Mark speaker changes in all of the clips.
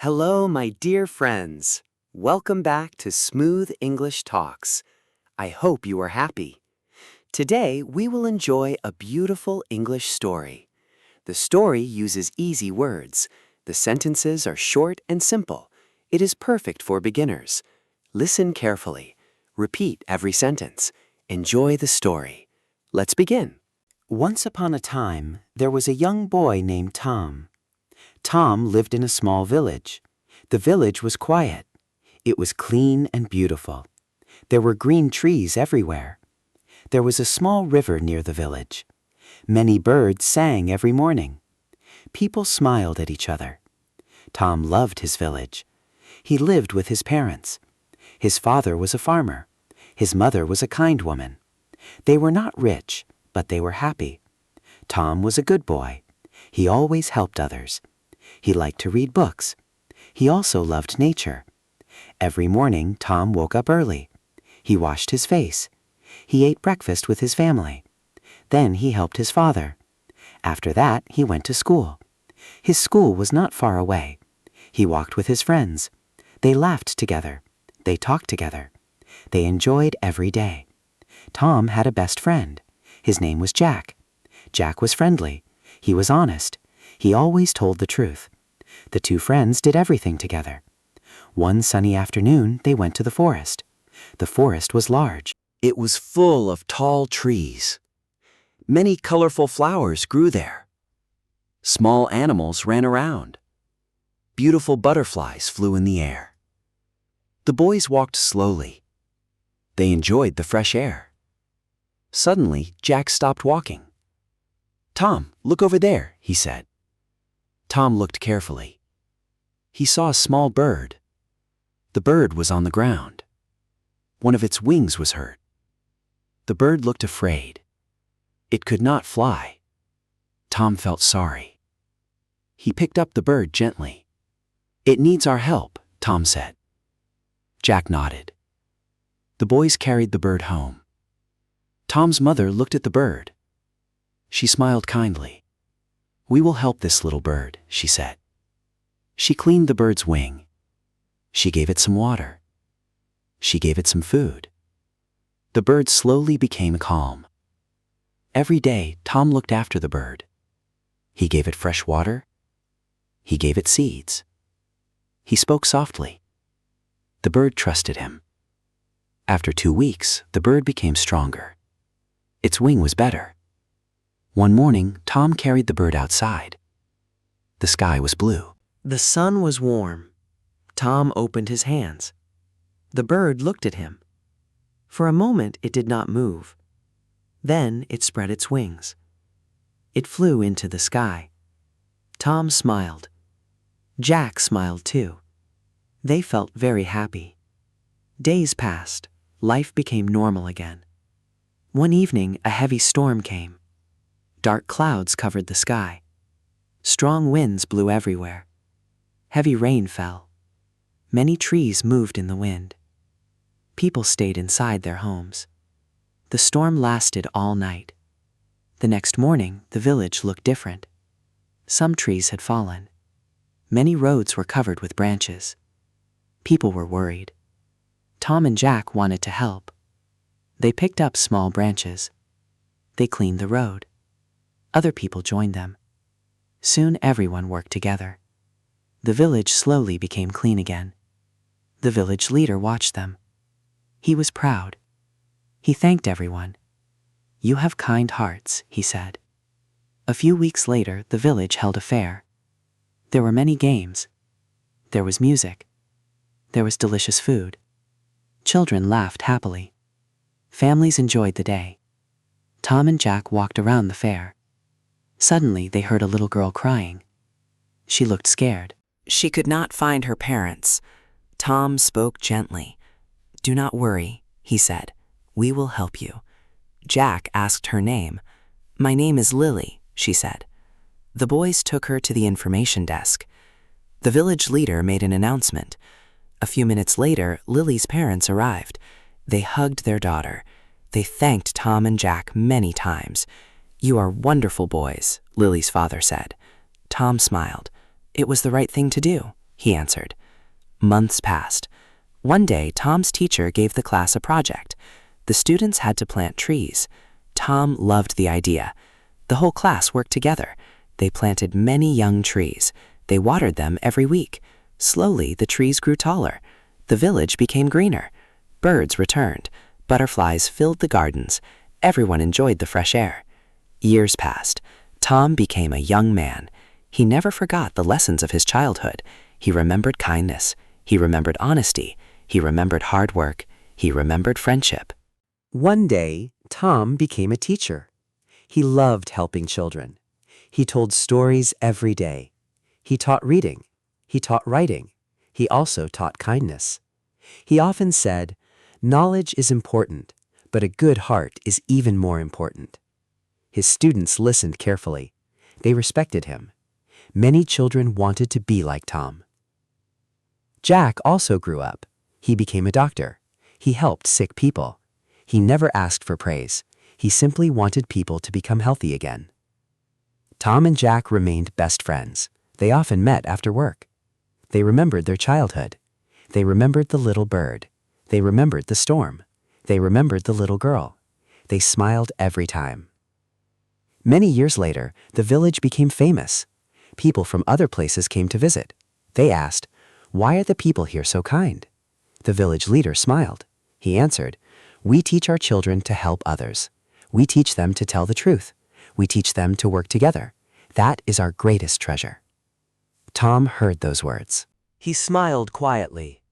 Speaker 1: Hello, my dear friends. Welcome back to Smooth English Talks. I hope you are happy. Today, we will enjoy a beautiful English story. The story uses easy words. The sentences are short and simple. It is perfect for beginners. Listen carefully. Repeat every sentence. Enjoy the story. Let's begin. Once upon a time, there was a young boy named Tom. Tom lived in a small village. The village was quiet. It was clean and beautiful. There were green trees everywhere. There was a small river near the village. Many birds sang every morning. People smiled at each other. Tom loved his village. He lived with his parents. His father was a farmer. His mother was a kind woman. They were not rich, but they were happy. Tom was a good boy. He always helped others. He liked to read books. He also loved nature. Every morning, Tom woke up early. He washed his face. He ate breakfast with his family. Then he helped his father. After that, he went to school. His school was not far away. He walked with his friends. They laughed together. They talked together. They enjoyed every day. Tom had a best friend. His name was Jack. Jack was friendly. He was honest. He always told the truth. The two friends did everything together. One sunny afternoon, they went to the forest. The forest was large. It was full of tall trees. Many colorful flowers grew there. Small animals ran around. Beautiful butterflies flew in the air. The boys walked slowly. They enjoyed the fresh air. Suddenly, Jack stopped walking. "Tom, look over there," he said. Tom looked carefully. He saw a small bird. The bird was on the ground. One of its wings was hurt. The bird looked afraid. It could not fly. Tom felt sorry. He picked up the bird gently. "It needs our help," Tom said. Jack nodded. The boys carried the bird home. Tom's mother looked at the bird. She smiled kindly. "We will help this little bird," she said. She cleaned the bird's wing. She gave it some water. She gave it some food. The bird slowly became calm. Every day, Tom looked after the bird. He gave it fresh water. He gave it seeds. He spoke softly. The bird trusted him. After 2 weeks, the bird became stronger. Its wing was better. One morning, Tom carried the bird outside. The sky was blue. The sun was warm. Tom opened his hands. The bird looked at him. For a moment, it did not move. Then it spread its wings. It flew into the sky. Tom smiled. Jack smiled too. They felt very happy. Days passed. Life became normal again. One evening, a heavy storm came. Dark clouds covered the sky. Strong winds blew everywhere. Heavy rain fell. Many trees moved in the wind. People stayed inside their homes. The storm lasted all night. The next morning, the village looked different. Some trees had fallen. Many roads were covered with branches. People were worried. Tom and Jack wanted to help. They picked up small branches. They cleaned the road. Other people joined them. Soon everyone worked together. The village slowly became clean again. The village leader watched them. He was proud. He thanked everyone. "You have kind hearts," he said. A few weeks later, the village held a fair. There were many games. There was music. There was delicious food. Children laughed happily. Families enjoyed the day. Tom and Jack walked around the fair. Suddenly, they heard a little girl crying. She looked scared. She could not find her parents. Tom spoke gently. "Do not worry," he said. "We will help you." Jack asked her name. "My name is Lily," she said. The boys took her to the information desk. The village leader made an announcement. A few minutes later, Lily's parents arrived. They hugged their daughter. They thanked Tom and Jack many times. "You are wonderful boys," Lily's father said. Tom smiled. It was the right thing to do.
Speaker 2: he answered. Months passed. One day, Tom's teacher gave the class a project. The students had to plant trees. Tom loved the idea. The whole class worked together. They planted many young trees. They watered them every week. Slowly, the trees grew taller. The village became greener. Birds returned. Butterflies filled the gardens. Everyone enjoyed the fresh air. Years passed. Tom became a young man. He never forgot the lessons of his childhood. He remembered kindness. He remembered honesty. He remembered hard work. He remembered friendship.
Speaker 1: One day, Tom became a teacher. He loved helping children. He told stories every day. He taught reading. He taught writing. He also taught kindness. He often said, "Knowledge is important, but a good heart is even more important." His students listened carefully. They respected him. Many children wanted to be like Tom. Jack also grew up. He became a doctor. He helped sick people. He never asked for praise. He simply wanted people to become healthy again. Tom and Jack remained best friends. They often met after work. They remembered their childhood. They remembered the little bird. They remembered the storm. They remembered the little girl. They smiled every time. Many years later, the village became famous. People from other places came to visit. They asked, "Why are the people here so kind?" The village leader smiled. He answered, "We teach our children to help others. We teach them to tell the truth. We teach them to work together. That is our greatest treasure." Tom heard those words. He smiled quietly.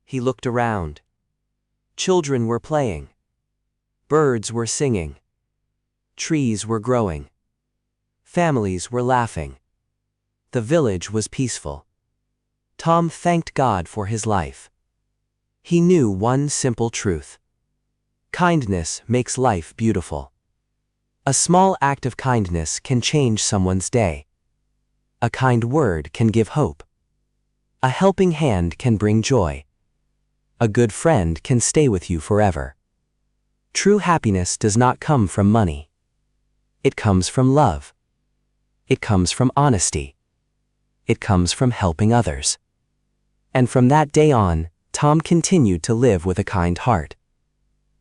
Speaker 1: He looked around. Children were playing. Birds were singing. Trees were growing. Families were laughing. The village was peaceful. Tom thanked God for his life. He knew one simple truth. Kindness makes life beautiful. A small act of kindness can change someone's day. A kind word can give hope. A helping hand can bring joy. A good friend can stay with you forever. True happiness does not come from money. It comes from love. It comes from honesty. It comes from helping others. And from that day on, Tom continued to live with a kind heart.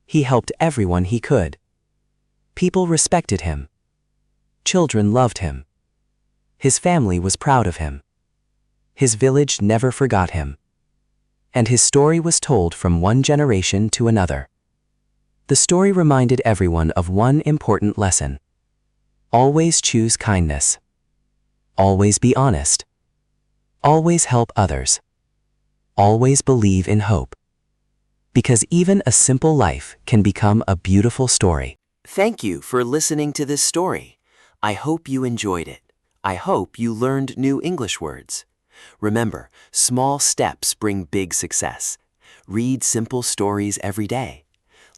Speaker 1: He helped everyone he could. People respected him. Children loved him. His family was proud of him. His village never forgot him. And his story was told from one generation to another. The story reminded everyone of one important lesson. Always choose kindness. Always be honest. Always help others. Always believe in hope. Because even a simple life can become a beautiful story. Thank you for listening to this story. I hope you enjoyed it. I hope you learned new English words. Remember, small steps bring big success. Read simple stories every day.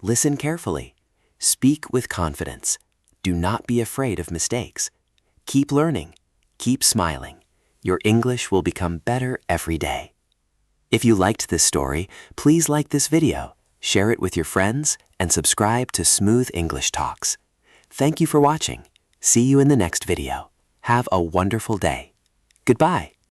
Speaker 1: Listen carefully. Speak with confidence. Do not be afraid of mistakes. Keep learning. Keep smiling. Your English will become better every day. If you liked this story, please like this video, share it with your friends, and subscribe to Smooth English Talks. Thank you for watching. See you in the next video. Have a wonderful day. Goodbye.